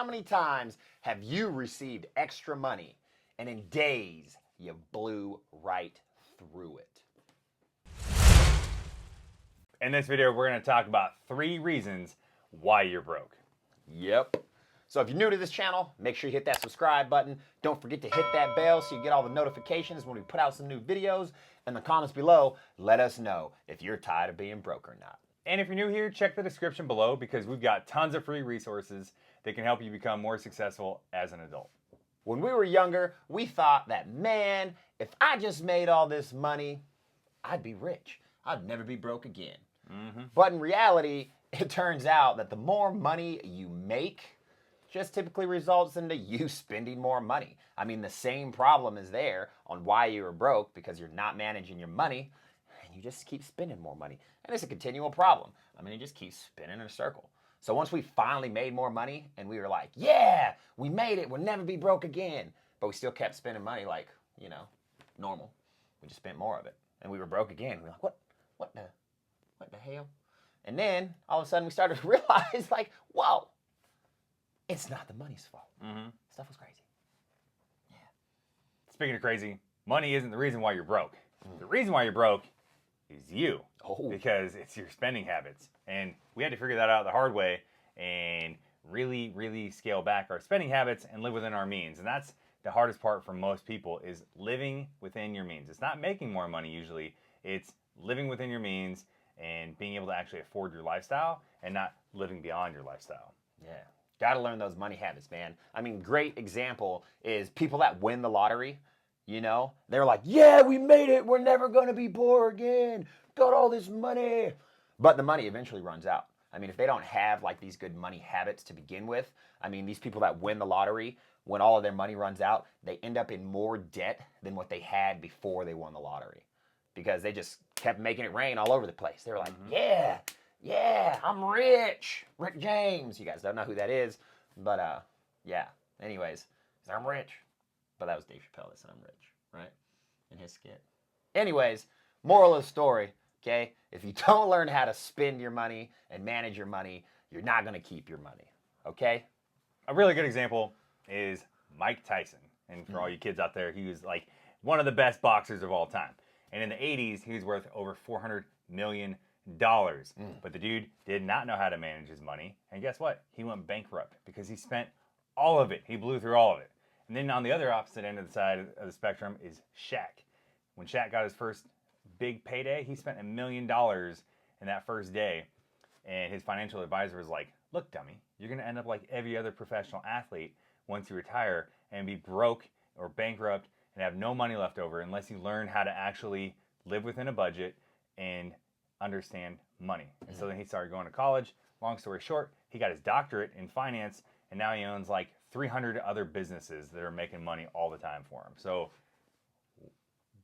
many times have you received extra money and in days you blew right through it? In this video, we're going to talk about 3 reasons why you're broke. Yep. So if you're new to this channel, make sure you hit that subscribe button. Don't forget to hit that bell so you get all the notifications when we put out some new videos. In the comments below, let us know if you're tired of being broke or not. And if you're new here, check the description below because we've got tons of free resources that can help you become more successful as an adult. When we were younger, we thought that, man, if I just made all this money, I'd be rich. I'd never be broke again. But in reality, it turns out that the more money you make just typically results into you spending more money. I mean, the same problem is there on why you were broke because you're not managing your money and you just keep spending more money. And it's a continual problem. I mean, it just keeps spinning in a circle. So once we finally made more money and we were like, yeah, we made it, we'll never be broke again. But we still kept spending money like, you know, normal. We just spent more of it. And we were broke again. We were like, what the hell? And then all of a sudden we started to realize like, whoa, it's not the money's fault. Stuff was crazy. Yeah. Speaking of crazy, money isn't the reason why you're broke. The reason why you're broke is you. Because it's your spending habits. And we had to figure that out the hard way and really, really scale back our spending habits and live within our means. And that's the hardest part for most people is living within your means. It's not making more money usually. It's living within your means and being able to actually afford your lifestyle and not living beyond your lifestyle. Yeah. Got to learn those money habits, man. I mean, great example is people that win the lottery, you know? They're like, yeah, we made it. We're never going to be poor again. Got all this money. But the money eventually runs out. I mean, if they don't have like these good money habits to begin with, I mean, these people that win the lottery, when all of their money runs out, they end up in more debt than what they had before they won the lottery. Because they just kept making it rain all over the place. They were like, yeah, I'm rich. Rick James. You guys don't know who that is. But, yeah. Anyways, I'm rich. But that was Dave Chappelle that said I'm rich, right? In his skit. Anyways, moral of the story, okay? If you don't learn how to spend your money and manage your money, you're not going to keep your money, okay? A really good example is Mike Tyson. And for all you kids out there, he was like one of the best boxers of all time. And in the 80s, he was worth over $400 million. But the dude did not know how to manage his money. And guess what? He went bankrupt because he spent all of it. He blew through all of it. And then on the other opposite end of the side of the spectrum is Shaq. When Shaq got his first big payday, he spent $1 million in that first day. And his financial advisor was like, look, dummy, you're going to end up like every other professional athlete once you retire and be broke or bankrupt and have no money left over unless you learn how to actually live within a budget and understand money. And so then he started going to college. Long story short, he got his doctorate in finance, and now he owns like 300 other businesses that are making money all the time for him. So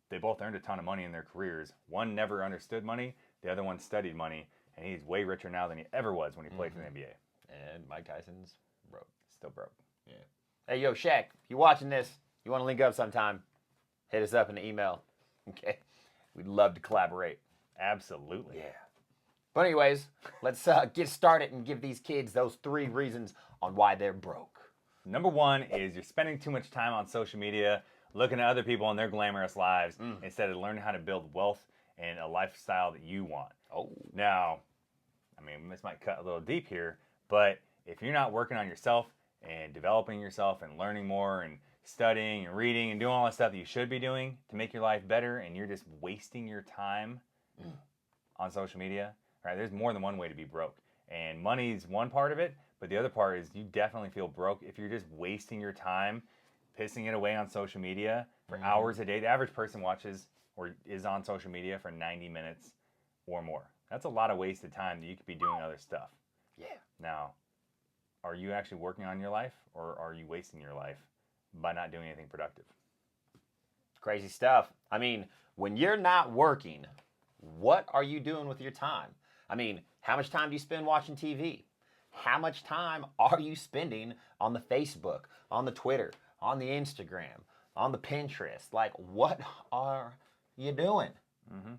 they both earned a ton of money in their careers. One never understood money, the other one studied money, and he's way richer now than he ever was when he played for the NBA. And Mike Tyson's broke. Still broke. Yeah. Hey, yo, Shaq, if you're watching this, you want to link up sometime, hit us up in the email, okay? We'd love to collaborate. Absolutely. Yeah. But anyways, let's get started and give these kids those 3 reasons on why they're broke. Number 1 is you're spending too much time on social media, looking at other people and their glamorous lives instead of learning how to build wealth and a lifestyle that you want. Now, I mean, this might cut a little deep here, but if you're not working on yourself and developing yourself and learning more and studying and reading and doing all the stuff that you should be doing to make your life better and you're just wasting your time on social media, right? There's more than one way to be broke. And money's one part of it, but the other part is you definitely feel broke if you're just wasting your time, pissing it away on social media for hours a day. The average person watches or is on social media for 90 minutes or more. That's a lot of wasted time that you could be doing other stuff. Yeah. Now, are you actually working on your life or are you wasting your life by not doing anything productive? Crazy stuff. I mean, when you're not working, what are you doing with your time? I mean, how much time do you spend watching TV? How much time are you spending on the Facebook, on the Twitter, on the Instagram, on the Pinterest? Like, what are you doing?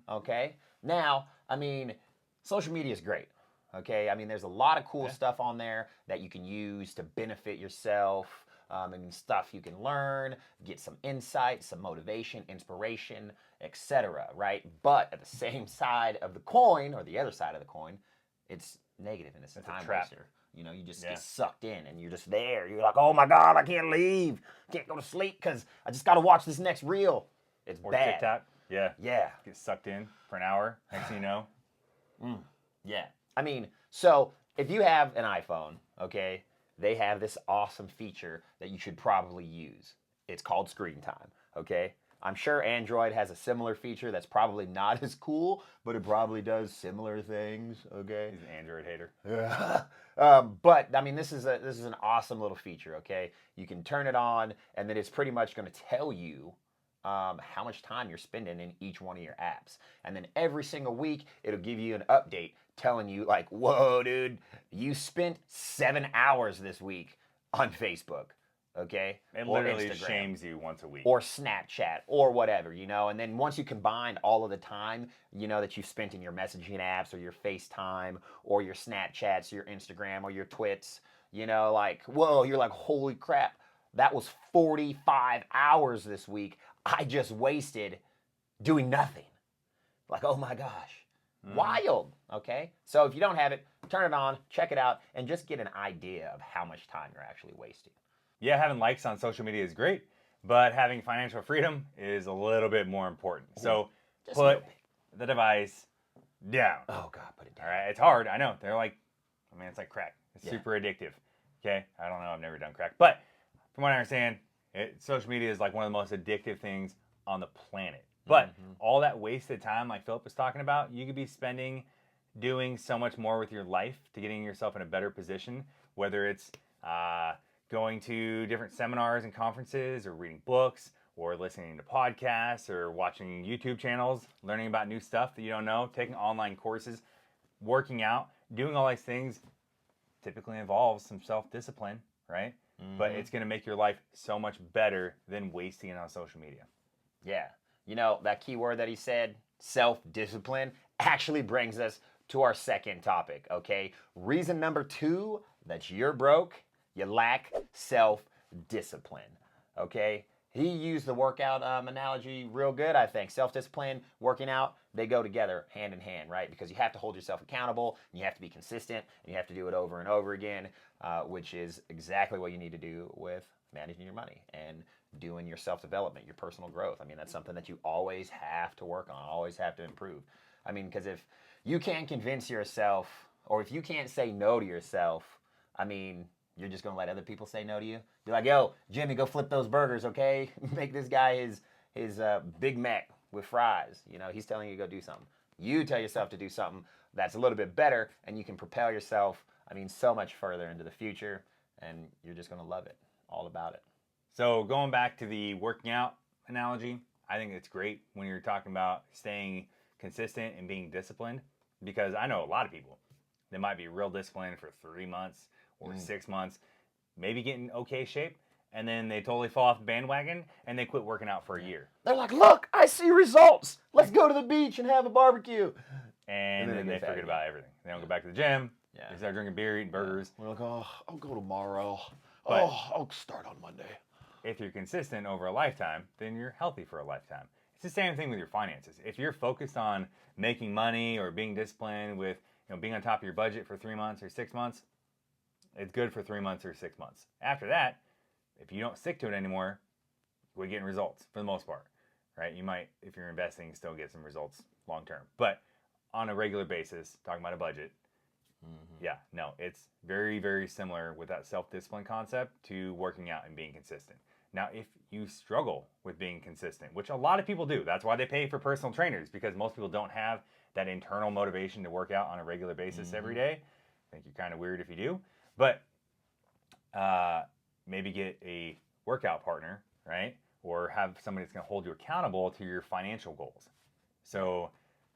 Okay? Now, I mean, social media is great. Okay, I mean, there's a lot of cool stuff on there that you can use to benefit yourself, and stuff you can learn, get some insight, some motivation, inspiration, etc. Right? But at the same side of the coin, or the other side of the coin, it's negative and it's a time waster. You know, you just get sucked in and you're just there. You're like, oh my God, I can't leave. Can't go to sleep because I just got to watch this next reel. It's bad. TikTok. Yeah. Yeah. Get sucked in for an hour. Next thing you know. Yeah. I mean, so if you have an iPhone, okay, they have this awesome feature that you should probably use. It's called screen time, okay? I'm sure Android has a similar feature that's probably not as cool, but it probably does similar things, okay? He's an Android hater. But I mean, this is an awesome little feature, okay? You can turn it on, and then it's pretty much going to tell you how much time you're spending in each one of your apps. And then every single week, it'll give you an update telling you like, whoa, dude, you spent 7 hours this week on Facebook, okay? It literally shames you once a week. Or Snapchat, or whatever, you know? And then once you combine all of the time, you know, that you've spent in your messaging apps, or your FaceTime, or your Snapchats, your Instagram, or your Twits, you know, like, whoa, you're like, holy crap, that was 45 hours this week I just wasted doing nothing. Like, oh my gosh. Wild, okay? So if you don't have it, turn it on, check it out, and just get an idea of how much time you're actually wasting. Yeah, having likes on social media is great, but having financial freedom is a little bit more important. So put the device down. Oh, God, put it down. All right, it's hard. I know. They're like, I mean, it's like crack. It's super addictive. Okay? I don't know. I've never done crack. But from what I understand, social media is like one of the most addictive things on the planet. But all that wasted time, like Philip was talking about, you could be spending doing so much more with your life to getting yourself in a better position, whether it's going to different seminars and conferences, or reading books, or listening to podcasts, or watching YouTube channels, learning about new stuff that you don't know, taking online courses, working out, doing all these things typically involves some self-discipline, right? But it's going to make your life so much better than wasting it on social media. Yeah. You know, that key word that he said, self-discipline, actually brings us to our second topic, okay? Reason number 2 that you're broke, you lack self-discipline, okay? He used the workout analogy real good, I think. Self-discipline, working out, they go together hand in hand, right? Because you have to hold yourself accountable, and you have to be consistent, and you have to do it over and over again, which is exactly what you need to do with managing your money and doing your self-development, your personal growth. I mean, that's something that you always have to work on, always have to improve. I mean, because if you can't convince yourself, or if you can't say no to yourself, I mean, you're just going to let other people say no to you? Be like, yo, Jimmy, go flip those burgers, okay? Make this guy his Big Mac with fries. You know, he's telling you to go do something. You tell yourself to do something that's a little bit better, and you can propel yourself, I mean, so much further into the future, and you're just going to love it, all about it. So going back to the working out analogy, I think it's great when you're talking about staying consistent and being disciplined, because I know a lot of people that might be real disciplined for 3 months or 6 months, maybe get in okay shape, and then they totally fall off the bandwagon and they quit working out for a year. They're like, look, I see results. Let's go to the beach and have a barbecue. And then they forget about everything. They don't go back to the gym. They start drinking beer, eating burgers. We're like, oh, I'll go tomorrow. But I'll start on Monday. If you're consistent over a lifetime, then you're healthy for a lifetime. It's the same thing with your finances. If you're focused on making money or being disciplined with, being on top of your budget for 3 months or 6 months, it's good for 3 months or 6 months. After that, if you don't stick to it anymore, we're getting results for the most part, right? You might, if you're investing, still get some results long term. But on a regular basis, talking about a budget, it's very, very similar with that self-discipline concept to working out and being consistent. Now, if you struggle with being consistent, which a lot of people do, that's why they pay for personal trainers, because most people don't have that internal motivation to work out on a regular basis every day. I think you're kind of weird if you do. But maybe get a workout partner, right? Or have somebody that's going to hold you accountable to your financial goals. So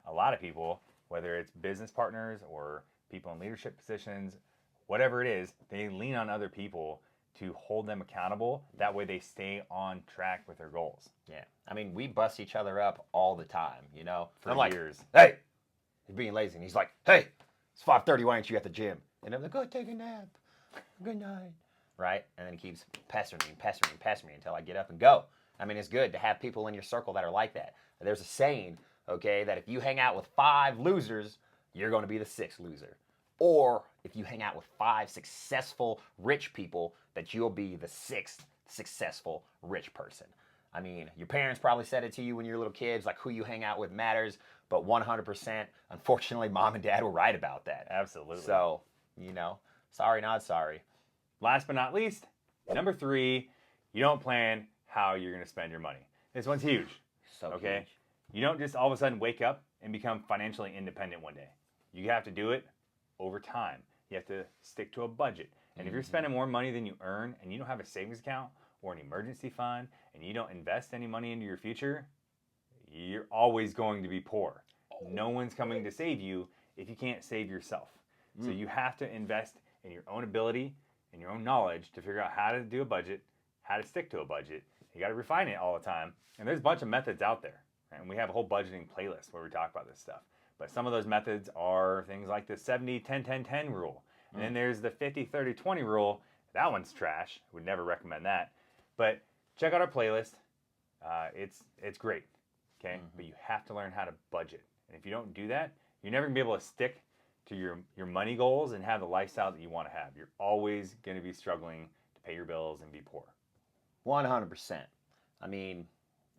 a lot of people, whether it's business partners or people in leadership positions, whatever it is, they lean on other people to hold them accountable. That way they stay on track with their goals. Yeah. I mean, we bust each other up all the time, For I'm years. Like, hey, he's being lazy. And he's like, hey, It's 5:30. Why aren't you at the gym? And I'm like, go take a nap. Good night. Right? And then he keeps pestering me until I get up and go. I mean, it's good to have people in your circle that are like that. There's a saying, okay, that if you hang out with 5 losers, you're going to be the 6th loser. Or if you hang out with 5 successful rich people, that you'll be the 6th successful rich person. I mean, your parents probably said it to you when you were little kids, like who you hang out with matters, but 100%, unfortunately, mom and dad were right about that. Absolutely. So, sorry, not sorry. Last but not least, number 3, you don't plan how you're going to spend your money. This one's huge. So okay? huge. You don't just all of a sudden wake up and become financially independent one day. You have to do it over time. You have to stick to a budget. And if you're spending more money than you earn and you don't have a savings account or an emergency fund and you don't invest any money into your future, you're always going to be poor. No one's coming to save you if you can't save yourself. So you have to invest in your own ability and your own knowledge to figure out how to do a budget, how to stick to a budget. You got to refine it all the time. And there's a bunch of methods out there. And we have a whole budgeting playlist where we talk about this stuff. But some of those methods are things like the 70-10-10-10 rule. And then there's the 50-30-20 rule. That one's trash. Would never recommend that. But check out our playlist. It's great. Okay? But you have to learn how to budget. And if you don't do that, you're never going to be able to stick to your money goals and have the lifestyle that you want to have. You're always going to be struggling to pay your bills and be poor. 100%. I mean,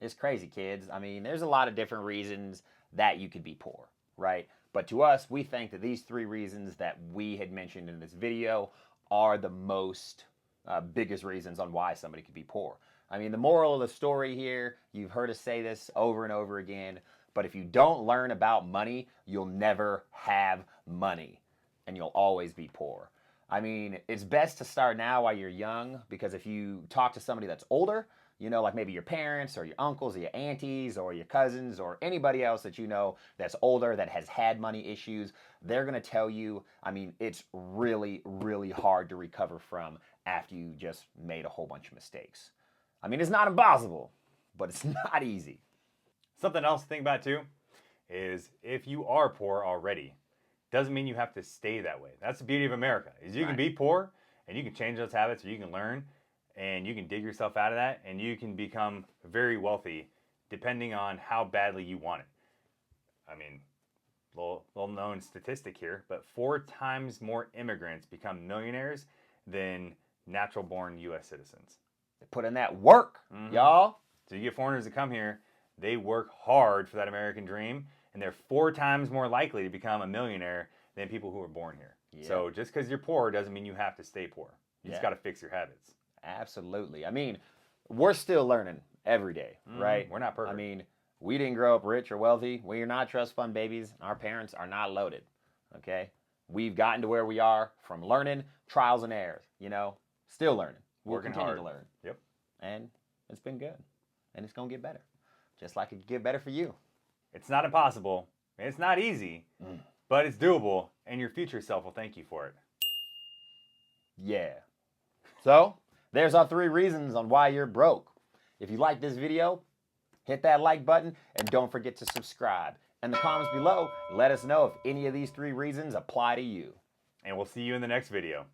it's crazy, kids. I mean, there's a lot of different reasons that you could be poor, right? But to us, we think that these 3 reasons that we had mentioned in this video are the most biggest reasons on why somebody could be poor. I mean, the moral of the story here, you've heard us say this over and over again, but if you don't learn about money, you'll never have money, and you'll always be poor. I mean, it's best to start now while you're young, because if you talk to somebody that's older, like maybe your parents or your uncles or your aunties or your cousins or anybody else that you know that's older that has had money issues, they're going to tell you, I mean, it's really, really hard to recover from after you just made a whole bunch of mistakes. I mean, it's not impossible, but it's not easy. Something else to think about too is if you are poor already, doesn't mean you have to stay that way. That's the beauty of America, is you can be poor and you can change those habits, or you can learn and you can dig yourself out of that, and you can become very wealthy depending on how badly you want it. I mean, little known statistic here, but 4 times more immigrants become millionaires than natural born U.S. citizens. They put in that work, y'all. So you get foreigners to come here, they work hard for that American dream, and they're 4 times more likely to become a millionaire than people who are born here. Yeah. So just because you're poor doesn't mean you have to stay poor. You just got to fix your habits. Absolutely. I mean, we're still learning every day, right? We're not perfect. I mean, we didn't grow up rich or wealthy. We are not trust fund babies. Our parents are not loaded, okay? We've gotten to where we are from learning, trials and errors, still learning. We'll Working continue hard. to learn. Yep. And it's been good. And it's going to get better. Just like it could get better for you. It's not impossible. It's not easy, but it's doable, and your future self will thank you for it. Yeah. So, there's our 3 reasons on why you're broke. If you like this video, hit that like button and don't forget to subscribe. In the comments below, let us know if any of these 3 reasons apply to you. And we'll see you in the next video.